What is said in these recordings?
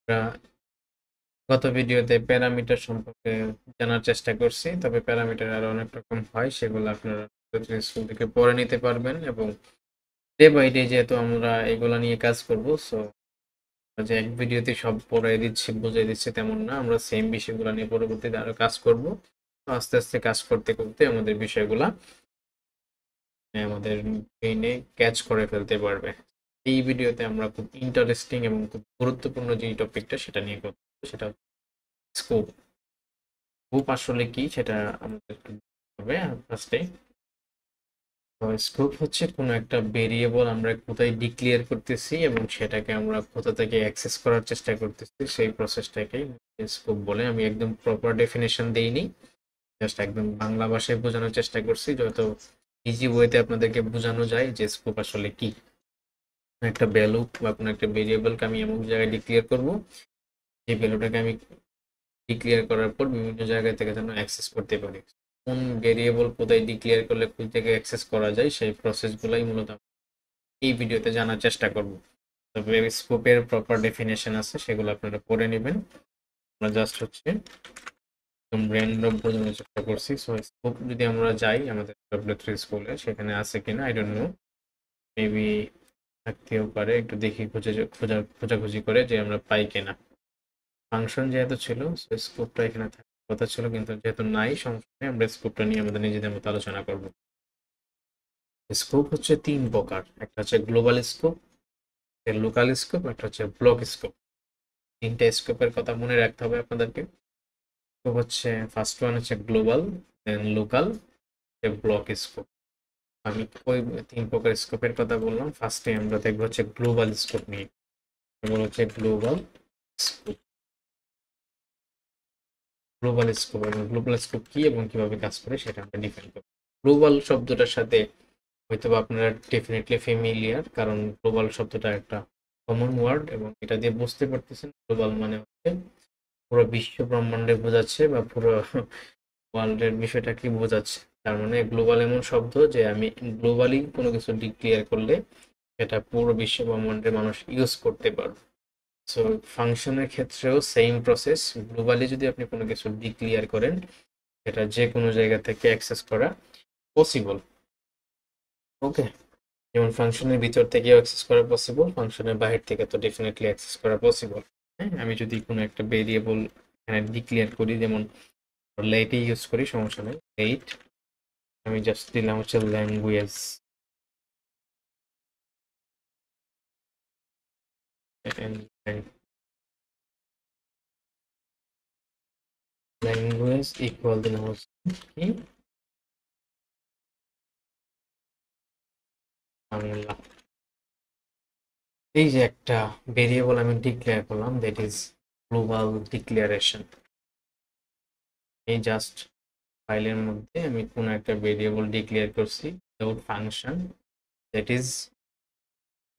আমরা গত ভিডিওতে প্যারামিটার সম্পর্কে জানার চেষ্টা করছি, তবে প্যারামিটার আরো অনেক রকম হয়, সেগুলো আপনারা স্কুল থেকে পড়ে নিতে পারবেন। এবং ডে বাই ডে যেহেতু আমরা এগুলা নিয়ে কাজ করব, সো যে এক ভিডিওতে সব পড়াই দিচ্ছি বুঝিয়ে দিচ্ছি তেমন না, আমরা সেম বিষয়গুলো নিয়ে পরবর্তীতে আরো কাজ করব। তো আস্তে আস্তে কাজ করতে করতে আমাদের বিষয়গুলা আমাদের ব্রেইনে ক্যাচ করে ফেলতে পারবে। এই ভিডিওতে আমরা খুব ইন্টারেস্টিং এবং খুব গুরুত্বপূর্ণ যে টপিকটা সেটা নিয়ে করবো, সেটা স্কোপ। স্কোপ আসলে কি সেটা আমাদের হবে ফার্স্টে। স্কোপ হচ্ছে কোনো একটা ভেরিয়েবল আমরা কোথায় ডিক্লেয়ার করতেছি এবং সেটাকে আমরা কোথা থেকে অ্যাক্সেস করার চেষ্টা করতেছি, সেই প্রসেসটাকেই স্কোপ বলে। আমি একদম প্রপার ডেফিনেশন দেইনি, জাস্ট একদম বাংলা ভাষায় বোঝানোর চেষ্টা করছি, যত ইজি ওয়েতে আপনাদেরকে বোঝানো যায় যে স্কোপ আসলে কি। একটা ভ্যালু বা কোনো একটা ভেরিয়েবলকে আমি এমন জায়গায় ডিক্লেয়ার করব, এই ভ্যালুটাকে আমি ডিক্লেয়ার করার পর বিভিন্ন জায়গা থেকে যেন অ্যাক্সেস করতে পারি। কোন ভেরিয়েবল কোথায় ডিক্লেয়ার করলে কোন থেকে অ্যাক্সেস করা যায়, সেই প্রসেসগুলোই মূলত এই ভিডিওতে জানার চেষ্টা করব। তবে স্কোপের প্রপার ডেফিনেশন আছে, সেগুলো আপনারা পড়ে নেবেন। আমরা জাস্ট হচ্ছে একদম র্যান্ডম বোঝানোর চেষ্টা করছি। সো স্কোপ যদি আমরা যাই আমাদের W3 স্কুলে, সেখানে আছে কিনা আই ডোন্ট নো, মেবি থাকতেও পারে, একটু দেখি খোঁজাখুঁজি করে যে আমরা পাই কিনা। ফাংশন যেহেতু ছিল, স্কোপটা এখানে থাকার কথা ছিল, কিন্তু যেহেতু নাই, সমস্যা নেই, আমরা স্কোপটা নিয়ে আমাদের নিজেদের মতো আলোচনা করব। স্কোপ হচ্ছে তিন প্রকার, একটা হচ্ছে গ্লোবাল স্কোপ, লোকাল স্কোপ, একটা হচ্ছে ব্লক স্কোপ। তিনটা স্কোপের কথা মনে রাখতে হবে আপনাদেরকে। স্কোপ হচ্ছে ফার্স্ট ওয়ান হচ্ছে গ্লোবাল, দেন লোকাল, ব্লক স্কোপ। আমি ওই তিন প্রকার স্কোপের কথা বললাম। ফার্স্টে আমরা দেখবো হচ্ছে গ্লোবাল স্কোপ নিয়ে। এগুলো হচ্ছে গ্লোবাল স্কোপ। গ্লোবাল স্কোপ কি এবং কিভাবে কাজ করে সেটা আমরা ডিফাইন করব। গ্লোবাল শব্দটার সাথে হয়তো আপনারা ডেফিনেটলি ফ্যামিলিয়ার, কারণ গ্লোবাল শব্দটা একটা কমন ওয়ার্ড এবং এটা দিয়ে বুঝতে পারতেছেন গ্লোবাল মানে হচ্ছে পুরো বিশ্ব ব্রহ্মাণ্ডে বোঝাচ্ছে বা পুরো ওয়ার্ল্ডের বিষয়টা কি বোঝাচ্ছে। তার মানে গ্লোবাল এমন শব্দ যে আমি গ্লোবালি কোনো কিছু ডিক্লেয়ার করলে এটা পুরো বিশ্ব ব্রহ্মাণ্ডের মানুষ ইউজ করতে পারবে। সো ফাংশনের ক্ষেত্রেও সেম প্রসেস। গ্লোবালি যদি আপনি কোনো কিছু ডিক্লিয়ার করেন, এটা যে কোনো জায়গা থেকে অ্যাক্সেস করা পসিবল। ওকে, যেমন ফাংশনের ভিতর থেকেও অ্যাক্সেস করা পসিবল, ফাংশনের বাইরে থেকে তো ডেফিনেটলি অ্যাক্সেস করা পসিবল। হ্যাঁ, আমি যদি কোনো একটা ভেরিয়েবল এখানে ডিক্লিয়ার করি, যেমন লেটে ইউজ করি, সমস্যা নেই, লেট। আমি জাস্ট দিলাম হচ্ছে ল্যাঙ্গুয়েজ, ল্যাঙ্গুয়েজ ইকুয়াল দিলাম হচ্ছে কি, বাংলা। এই যে একটা ভেরিয়েবল আমি ডিক্লেয়ার করলাম, দ্যাট ইজ গ্লোবাল ডিক্লারেশন। এই জাস্ট ফাইলের মধ্যে আমি কোনো একটা ভেরিয়েবল ডিক্লেয়ার করছি without function, that is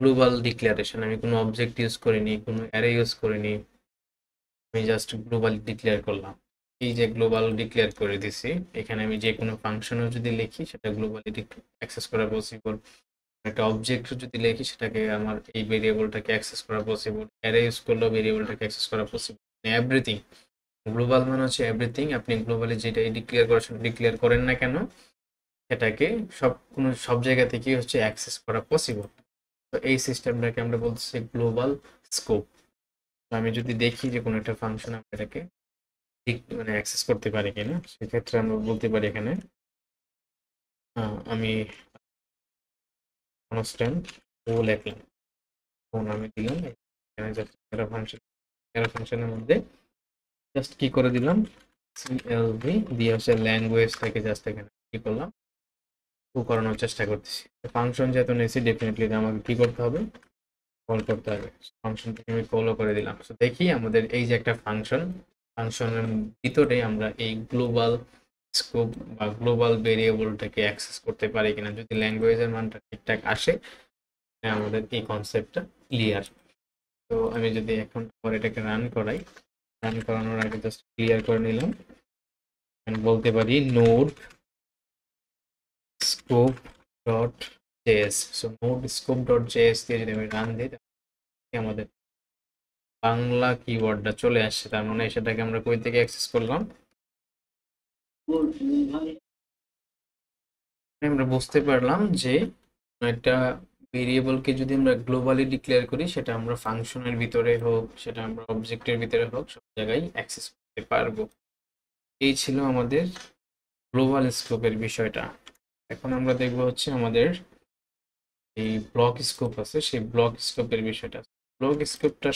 global declaration. আমি কোনো অবজেক্ট ইউজ করিনি, কোনো অ্যারে ইউজ করিনি, আমি জাস্ট গ্লোবাল ডিক্লেয়ার করলাম। এই যে গ্লোবাল ডিক্লেয়ার করে দিছি, এখানে আমি যে কোনো ফাংশনও যদি লিখি সেটা গ্লোবালি অ্যাক্সেস করা পসিবল। একটা অবজেক্ট যদি লিখি সেটাকে আমার এই ভেরিয়েবলটাকে অ্যাক্সেস করা পসিবল, অ্যারে ইউজ করলেও ভেরিয়েবলটাকে অ্যাক্সেস করা পসিবল, এভরিথিং। গ্লোবাল মানে হচ্ছে এভরিথিং। আপনি গ্লোবালি যেটা ডিক্লেয়ার করেন, ডিক্লেয়ার করেন না কেন, সেটাকে সব জায়গা থেকেই হচ্ছে অ্যাক্সেস করা পসিবল। তো এই সিস্টেমটাকে আমরা বলতেছি গ্লোবাল স্কোপ। আমি যদি দেখি যে কোনো একটা ফাংশন আমরা এটাকে ঠিক মানে অ্যাক্সেস করতে পারি কিনা, সেক্ষেত্রে আমরা বলতে পারি এখানে আমি কনস্ট্যান্ট ও লিখলাম, ফোন আমি দিলাম এখানে, জাস্ট একটা ফাংশন, একটা ফাংশনের মধ্যে জাস্ট কি করে দিলাম, সিএলভি দিয়ে হচ্ছে ল্যাঙ্গুয়েজ থেকে জাস্ট এখানে কি করলাম, করানোর চেষ্টা করতেছি। ফাংশন যেহেতু নিয়েছি, ডেফিনেটলি আমাকে কি করতে হবে, কল করতে হবে। ফাংশনটাকে আমি কলও করে দিলাম। তো দেখি আমাদের এই যে একটা ফাংশন, ফাংশনের ভিতরে আমরা এই গ্লোবাল স্কোপ বা গ্লোবাল ভেরিয়েবলটাকে অ্যাক্সেস করতে পারি কিনা। যদি ল্যাঙ্গুয়েজের মানটা ঠিকঠাক আসে, আমাদের এই কনসেপ্টটা ক্লিয়ার। তো আমি যদি এখন পরে এটাকে রান করাই, রান করানোর আগে জাস্ট ক্লিয়ার করে নিলাম, বলতে পারি node scope dot JS. So node scope dot JS দিয়ে যদি আমি রান দিই, আমাদের বাংলা কিওয়ার্ডটা চলে আসছে, তার মানে সেটাকে আমরা কই থেকে অ্যাক্সেস করলাম? আমরা বুঝতে পারলাম যে একটা ভেরিয়েবলকে যদি আমরা গ্লোবালি ডিক্লেয়ার করি, সেটা আমরা ফাংশনের ভিতরে হোক, সেটা আমরা অবজেক্টের ভিতরে হোক, সব জায়গায় অ্যাক্সেস করতে পারবো। এই ছিল আমাদের গ্লোবাল স্কোপের বিষয়টা। এখন আমরা দেখবো হচ্ছে আমাদের এই ব্লক স্কোপ আছে, সেই ব্লক স্কোপের বিষয়টা। ব্লক স্কোপটা